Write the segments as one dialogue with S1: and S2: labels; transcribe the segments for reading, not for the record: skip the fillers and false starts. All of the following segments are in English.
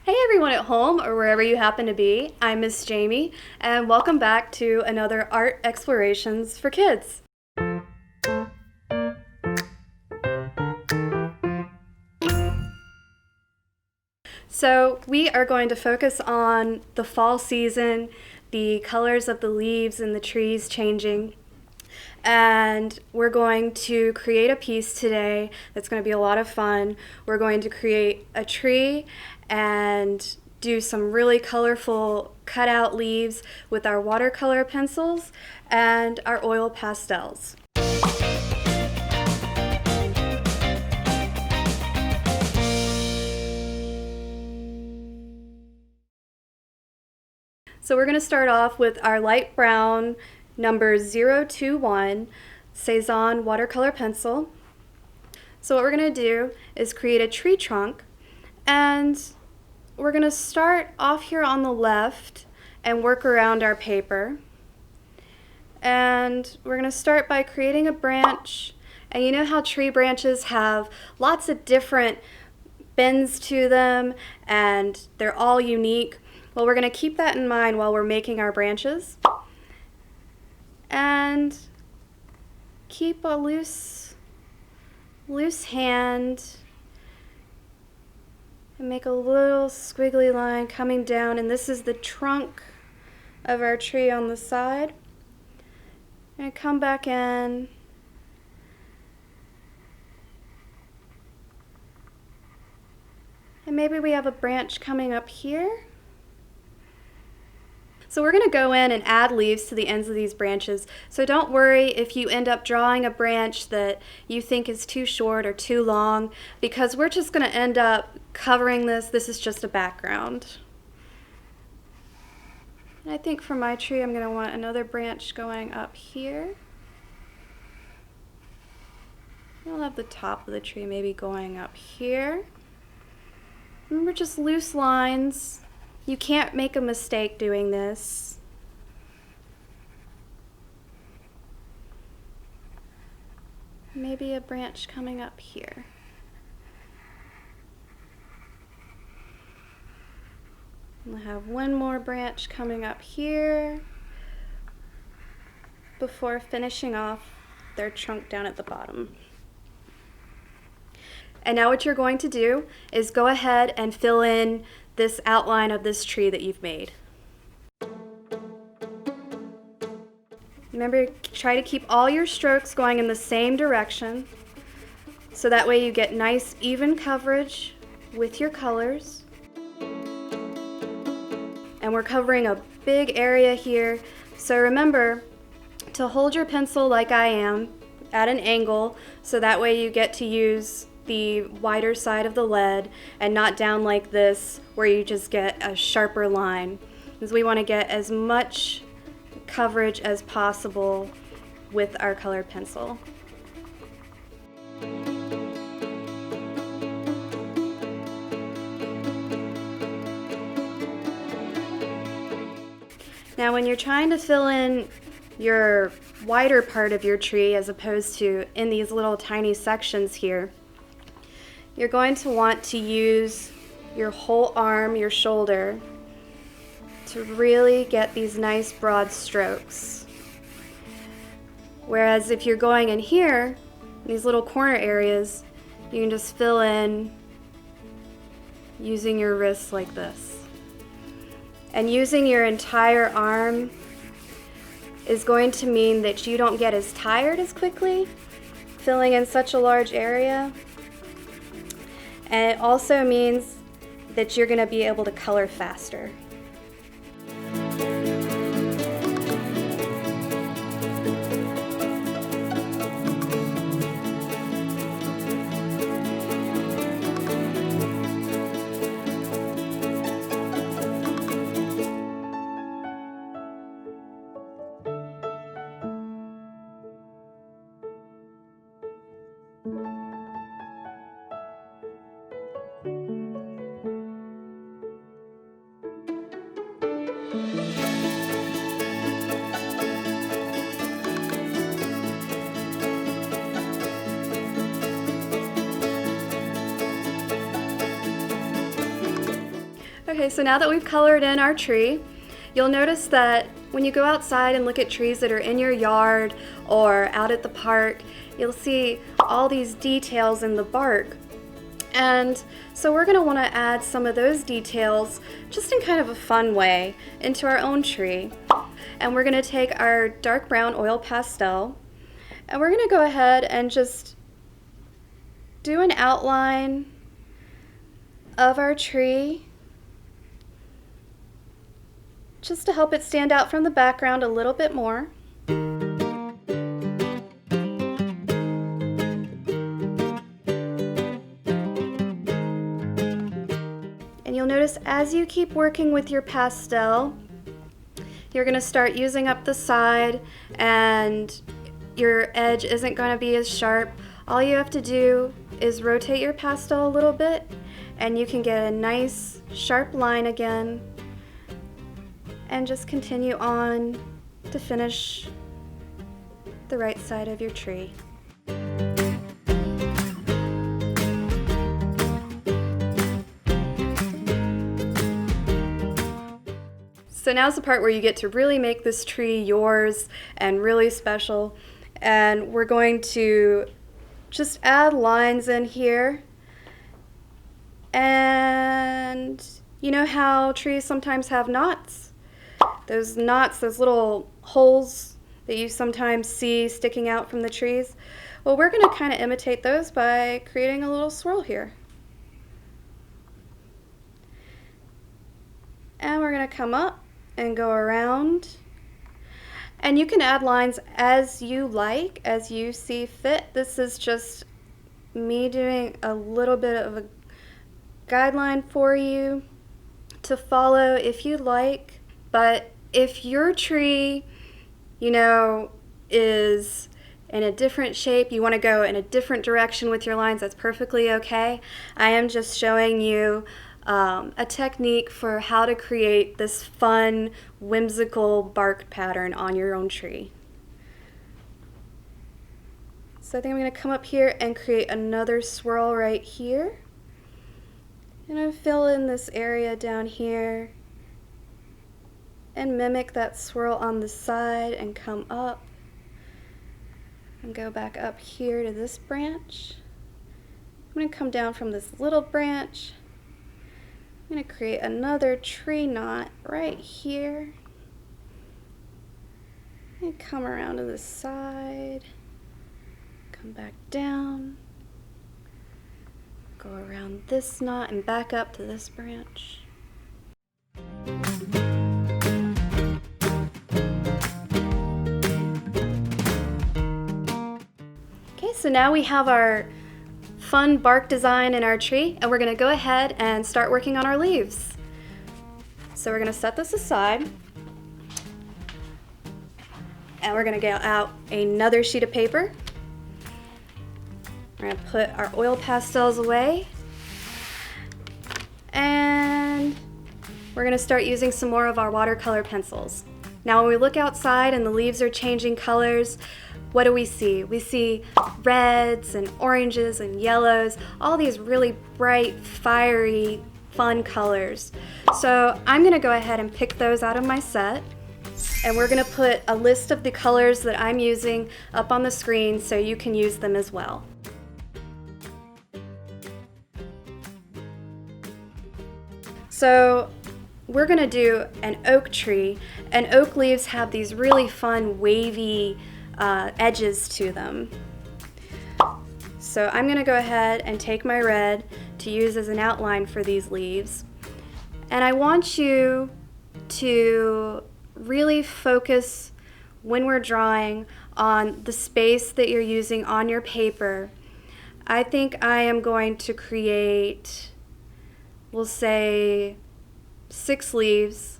S1: Hey everyone at home or wherever you happen to be, I'm Miss Jaime, and welcome back to another Art Explorations for Kids. So we are going to focus on the fall season, the colors of the leaves and the trees changing. And we're going to create a piece today that's going to be a lot of fun. We're going to create a tree and do some really colorful cutout leaves with our watercolor pencils and our oil pastels. So we're going to start off with our light brown number 021 Cezanne watercolor pencil. So what we're going to do is create a tree trunk, and we're going to start off here on the left and work around our paper. And we're going to start by creating a branch. And you know how tree branches have lots of different bends to them and they're all unique? Well, we're going to keep that in mind while we're making our branches. And keep a loose hand and make a little squiggly line coming down, and this is the trunk of our tree on the side. And come back in and maybe we have a branch coming up here. So we're going to go in and add leaves to the ends of these branches. So don't worry if you end up drawing a branch that you think is too short or too long, because we're just going to end up covering this. This is just a background. And I think for my tree, I'm going to want another branch going up here. I'll have the top of the tree maybe going up here. Remember, just loose lines. You can't make a mistake doing this. Maybe a branch coming up here. We'll have one more branch coming up here before finishing off their trunk down at the bottom. And now what you're going to do is go ahead and fill in this outline of this tree that you've made. Remember, try to keep all your strokes going in the same direction, so that way you get nice even coverage with your colors. And we're covering a big area here, so remember to hold your pencil like I am at an angle, so that way you get to use the wider side of the lead and not down like this where you just get a sharper line, because we want to get as much coverage as possible with our colored pencil. Now when you're trying to fill in your wider part of your tree as opposed to in these little tiny sections here, you're going to want to use your whole arm, your shoulder, to really get these nice broad strokes. Whereas if you're going in here, these little corner areas, you can just fill in using your wrists like this. And using your entire arm is going to mean that you don't get as tired as quickly, filling in such a large area. And it also means that you're going to be able to color faster. Okay, so now that we've colored in our tree, you'll notice that when you go outside and look at trees that are in your yard or out at the park, you'll see all these details in the bark. And so we're going to want to add some of those details just in kind of a fun way into our own tree. And we're going to take our dark brown oil pastel and we're going to go ahead and just do an outline of our tree just to help it stand out from the background a little bit more. And you'll notice as you keep working with your pastel, you're going to start using up the side and your edge isn't going to be as sharp. All you have to do is rotate your pastel a little bit and you can get a nice sharp line again and just continue on to finish the right side of your tree. So now's the part where you get to really make this tree yours and really special. And we're going to just add lines in here. And you know how trees sometimes have knots? Those knots, those little holes that you sometimes see sticking out from the trees. Well, we're going to kind of imitate those by creating a little swirl here. And we're going to come up and go around. And you can add lines as you like, as you see fit. This is just me doing a little bit of a guideline for you to follow if you like. But if your tree, you know, is in a different shape, you want to go in a different direction with your lines, that's perfectly okay. I am just showing you a technique for how to create this fun, whimsical bark pattern on your own tree. So I think I'm going to come up here and create another swirl right here. And I'm going to fill in this area down here and mimic that swirl on the side and come up and go back up here to this branch. I'm going to come down from this little branch. I'm going to create another tree knot right here and come around to the side, come back down, go around this knot and back up to this branch. Okay, so now we have our fun bark design in our tree, and we're going to go ahead and start working on our leaves. So we're going to set this aside, and we're going to get out another sheet of paper. We're going to put our oil pastels away, and we're going to start using some more of our watercolor pencils. Now when we look outside and the leaves are changing colors, what do we see? We see reds and oranges and yellows, all these really bright, fiery, fun colors. So I'm gonna go ahead and pick those out of my set, and we're gonna put a list of the colors that I'm using up on the screen so you can use them as well. So we're gonna do an oak tree, and oak leaves have these really fun wavy edges to them. So I'm going to go ahead and take my red to use as an outline for these leaves. And I want you to really focus when we're drawing on the space that you're using on your paper. I think I am going to create, we'll say, 6 leaves.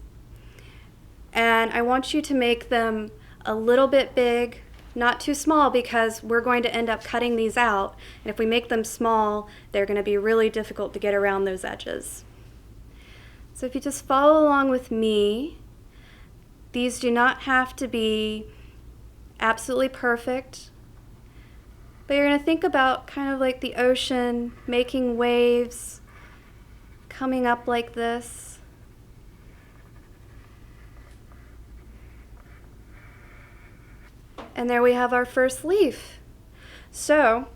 S1: And I want you to make them a little bit big, not too small, because we're going to end up cutting these out, and if we make them small, they're going to be really difficult to get around those edges. So if you just follow along with me, these do not have to be absolutely perfect, but you're going to think about kind of like the ocean, making waves, coming up like this, And there we have our first leaf. So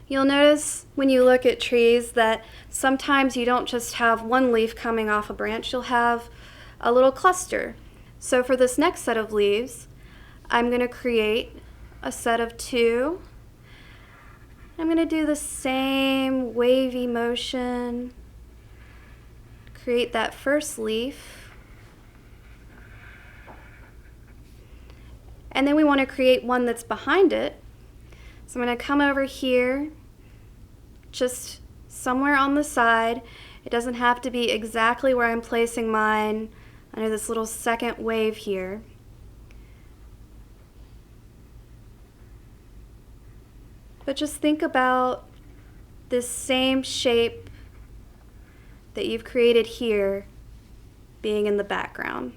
S1: you'll notice when you look at trees that sometimes you don't just have one leaf coming off a branch, you'll have a little cluster. So for this next set of leaves, I'm going to create a set of 2. I'm going to do the same wavy motion, create that first leaf, and then we want to create one that's behind it. So I'm going to come over here, just somewhere on the side. It doesn't have to be exactly where I'm placing mine under this little second wave here. But just think about this same shape that you've created here being in the background.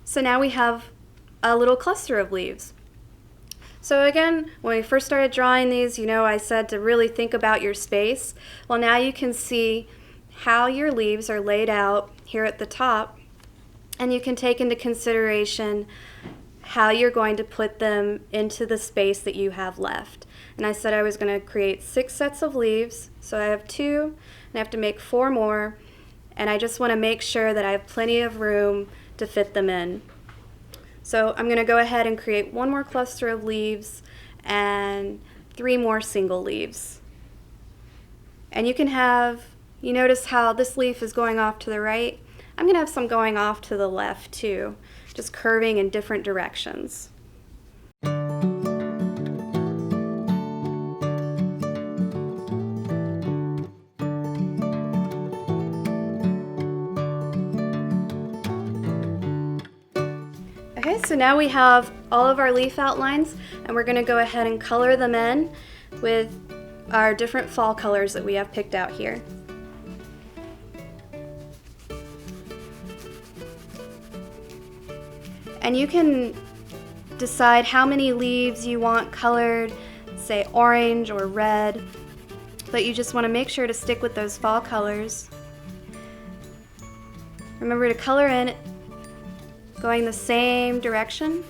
S1: So now we have a little cluster of leaves. So again, when we first started drawing these, I said to really think about your space. Well, now you can see how your leaves are laid out here at the top, and you can take into consideration how you're going to put them into the space that you have left. And I said I was going to create 6 sets of leaves, so I have 2, and I have to make 4 more, and I just want to make sure that I have plenty of room to fit them in. So I'm going to go ahead and create 1 more cluster of leaves and 3 more single leaves. And you notice how this leaf is going off to the right? I'm going to have some going off to the left too, just curving in different directions. Okay, so now we have all of our leaf outlines, and we're going to go ahead and color them in with our different fall colors that we have picked out here. And you can decide how many leaves you want colored, say orange or red, but you just want to make sure to stick with those fall colors. Remember to color in going the same direction.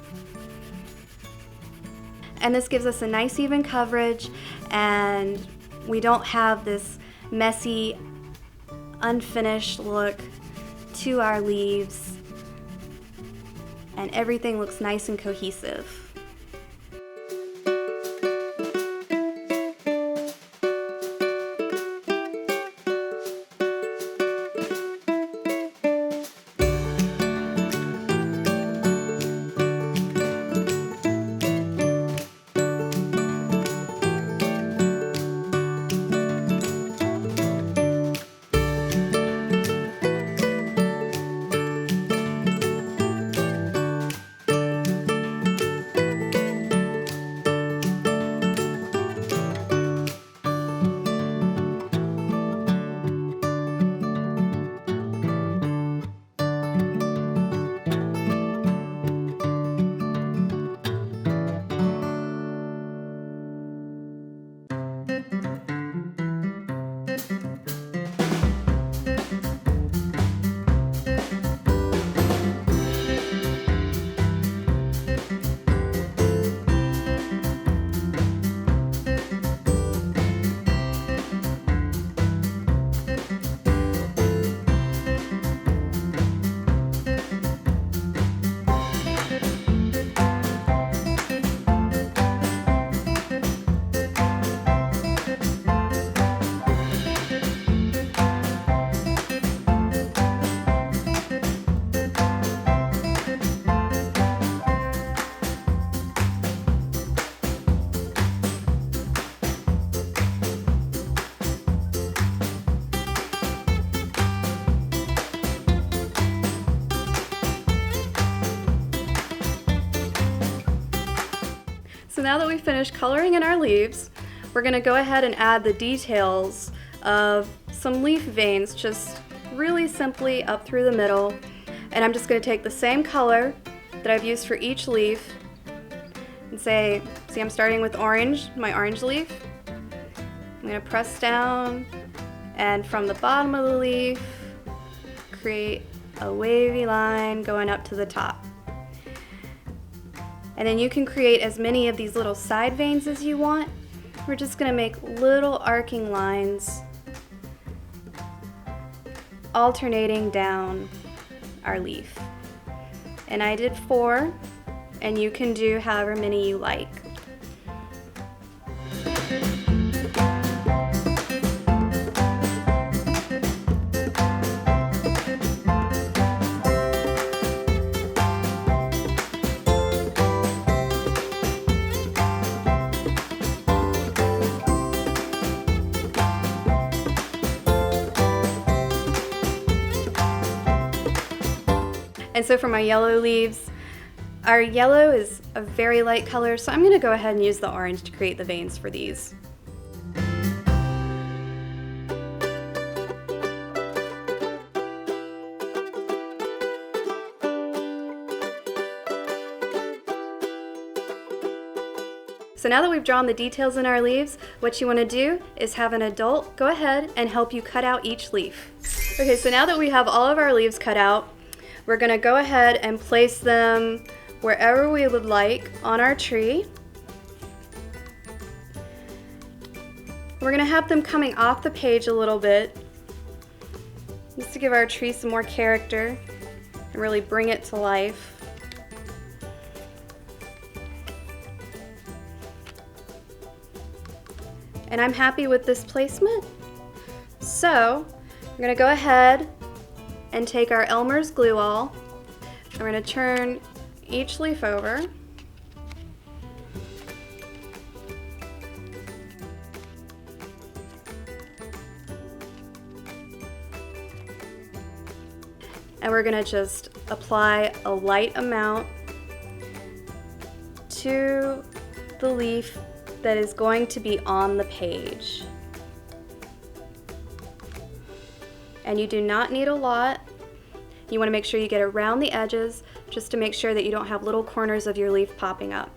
S1: And this gives us a nice even coverage, and we don't have this messy, unfinished look to our leaves, and everything looks nice and cohesive. So now that we've finished coloring in our leaves, we're going to go ahead and add the details of some leaf veins, just really simply up through the middle. And I'm just going to take the same color that I've used for each leaf and see I'm starting with orange, my orange leaf. I'm going to press down, and from the bottom of the leaf, create a wavy line going up to the top. And then you can create as many of these little side veins as you want. We're just gonna make little arcing lines alternating down our leaf. And I did 4, and you can do however many you like. And so for my yellow leaves, our yellow is a very light color, so I'm going to go ahead and use the orange to create the veins for these. So now that we've drawn the details in our leaves, what you want to do is have an adult go ahead and help you cut out each leaf. Okay, so now that we have all of our leaves cut out, we're going to go ahead and place them wherever we would like on our tree. We're going to have them coming off the page a little bit, just to give our tree some more character and really bring it to life. And I'm happy with this placement. So I'm going to go ahead and take our Elmer's glue all. We're going to turn each leaf over. And we're going to just apply a light amount to the leaf that is going to be on the page. And you do not need a lot. You want to make sure you get around the edges just to make sure that you don't have little corners of your leaf popping up.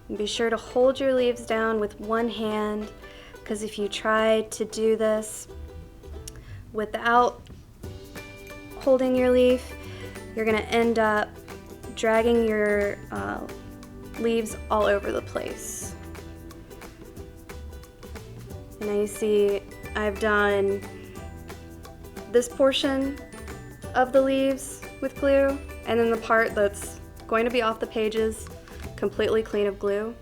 S1: And be sure to hold your leaves down with one hand, because if you try to do this without holding your leaf, you're going to end up dragging your leaves all over the place. Now you see I've done this portion of the leaves with glue, and then the part that's going to be off the pages completely clean of glue.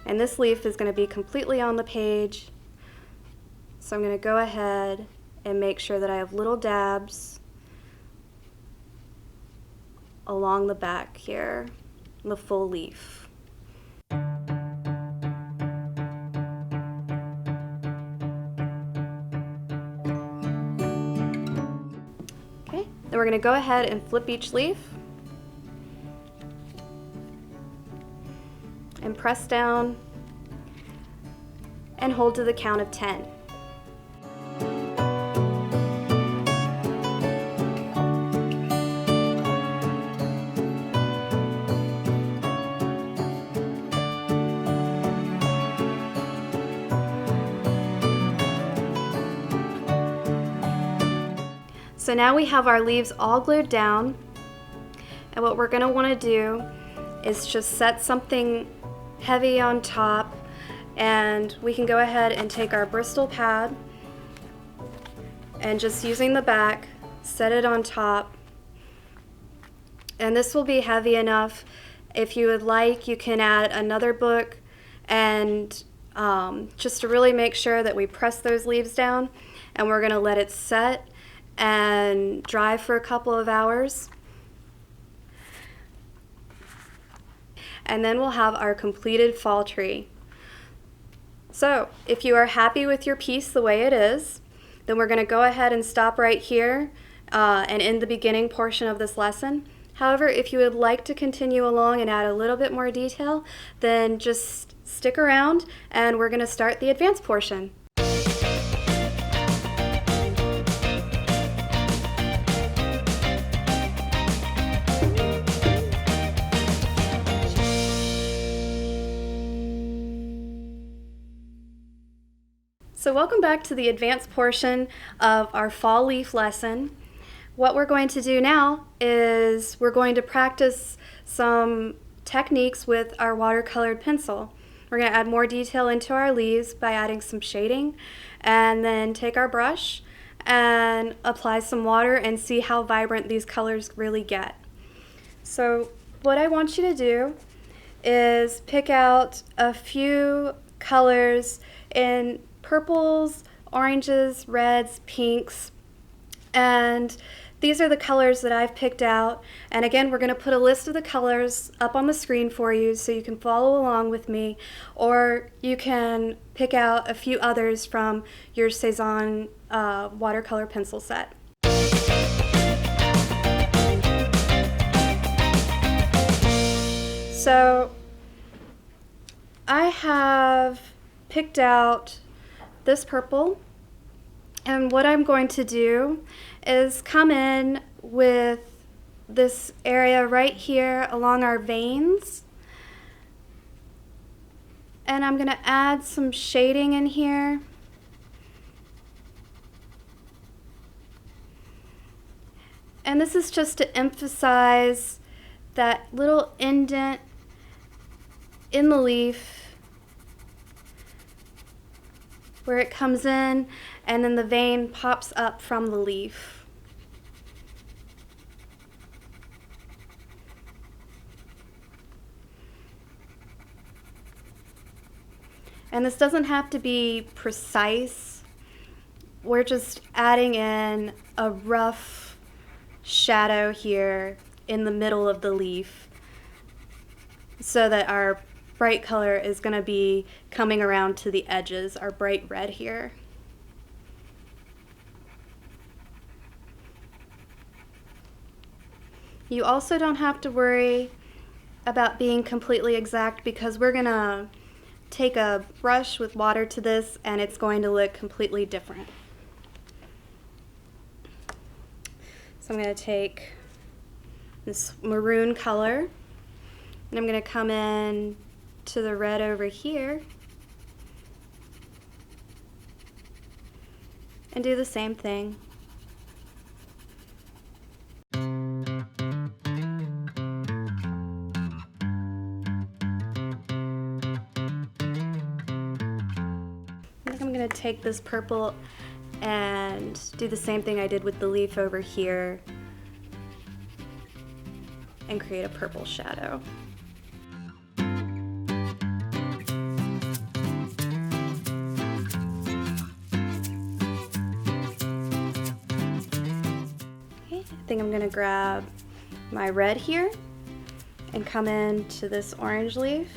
S1: And this leaf is going to be completely on the page, so I'm going to go ahead and make sure that I have little dabs along the back here, the full leaf. Okay, then we're going to go ahead and flip each leaf and press down and hold to the count of 10. So now we have our leaves all glued down, and what we're going to want to do is just set something heavy on top, and we can go ahead and take our Bristol pad and just using the back set it on top, and this will be heavy enough. If you would like, you can add another book, and just to really make sure that we press those leaves down, and we're going to let it set and dry for a couple of hours. And then we'll have our completed fall tree. So if you are happy with your piece the way it is, then we're going to go ahead and stop right here and end the beginning portion of this lesson. However, if you would like to continue along and add a little bit more detail, then just stick around and we're going to start the advanced portion. So welcome back to the advanced portion of our fall leaf lesson. What we're going to do now is we're going to practice some techniques with our watercolored pencil. We're going to add more detail into our leaves by adding some shading, and then take our brush and apply some water and see how vibrant these colors really get. So what I want you to do is pick out a few colors in purples, oranges, reds, pinks, and these are the colors that I've picked out. And again, we're going to put a list of the colors up on the screen for you so you can follow along with me, or you can pick out a few others from your Cezanne watercolor pencil set. So I have picked out this purple, and what I'm going to do is come in with this area right here along our veins, and I'm going to add some shading in here. And this is just to emphasize that little indent in the leaf where it comes in and then the vein pops up from the leaf. And this doesn't have to be precise. We're just adding in a rough shadow here in the middle of the leaf so that our bright color is going to be coming around to the edges, our bright red here. You also don't have to worry about being completely exact, because we're going to take a brush with water to this and it's going to look completely different. So I'm going to take this maroon color and I'm going to come in to the red over here and do the same thing. I think I'm going to take this purple and do the same thing I did with the leaf over here and create a purple shadow. I think I'm going to grab my red here and come into this orange leaf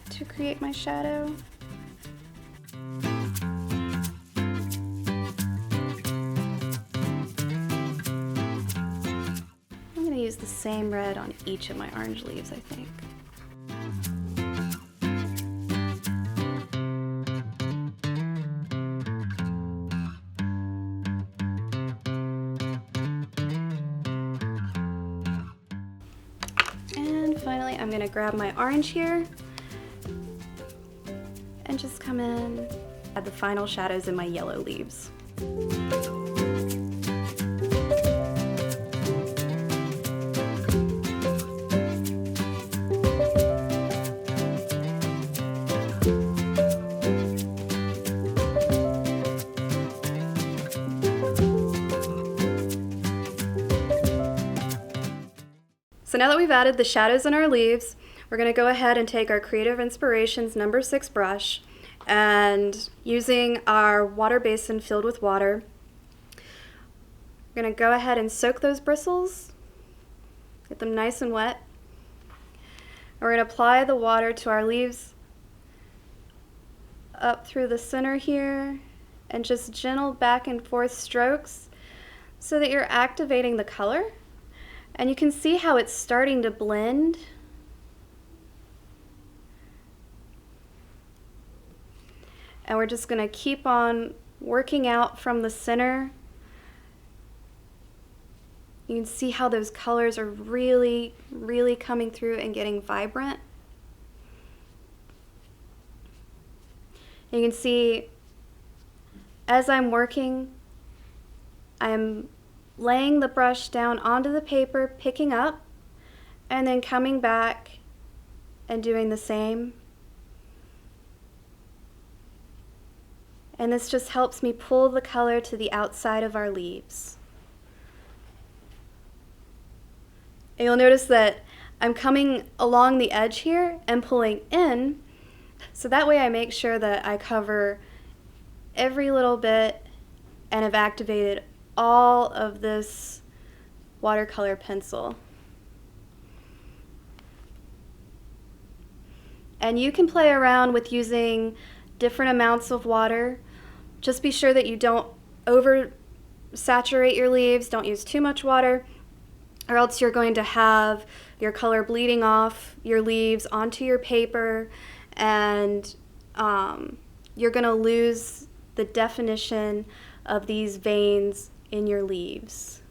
S1: to create my shadow. I'm going to use the same red on each of my orange leaves, I think. And finally, I'm going to grab my orange here and just come in, add the final shadows in my yellow leaves. So now that we've added the shadows in our leaves, we're going to go ahead and take our Creative Inspirations number 6 brush, and using our water basin filled with water, we're going to go ahead and soak those bristles, get them nice and wet. And we're going to apply the water to our leaves up through the center here, and just gentle back and forth strokes so that you're activating the color. And you can see how it's starting to blend. And we're just going to keep on working out from the center. You can see how those colors are really, really coming through and getting vibrant. You can see as I'm working, I'm laying the brush down onto the paper, picking up, and then coming back and doing the same. And this just helps me pull the color to the outside of our leaves. And you'll notice that I'm coming along the edge here and pulling in, so that way I make sure that I cover every little bit and have activated all of this watercolor pencil. And you can play around with using different amounts of water. Just be sure that you don't oversaturate your leaves, don't use too much water, or else you're going to have your color bleeding off your leaves onto your paper, and you're going to lose the definition of these veins in your leaves.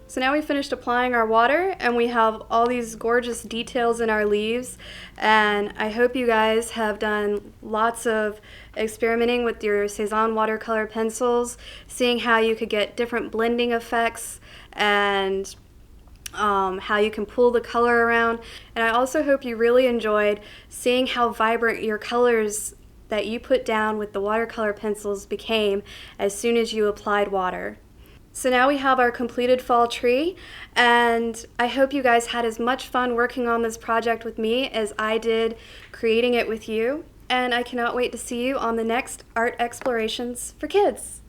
S1: So now we finished applying our water and we have all these gorgeous details in our leaves, and I hope you guys have done lots of experimenting with your Cezanne watercolor pencils, seeing how you could get different blending effects and how you can pull the color around. And I also hope you really enjoyed seeing how vibrant your colors that you put down with the watercolor pencils became as soon as you applied water. So now we have our completed fall tree, and I hope you guys had as much fun working on this project with me as I did creating it with you, and I cannot wait to see you on the next Art Explorations for Kids.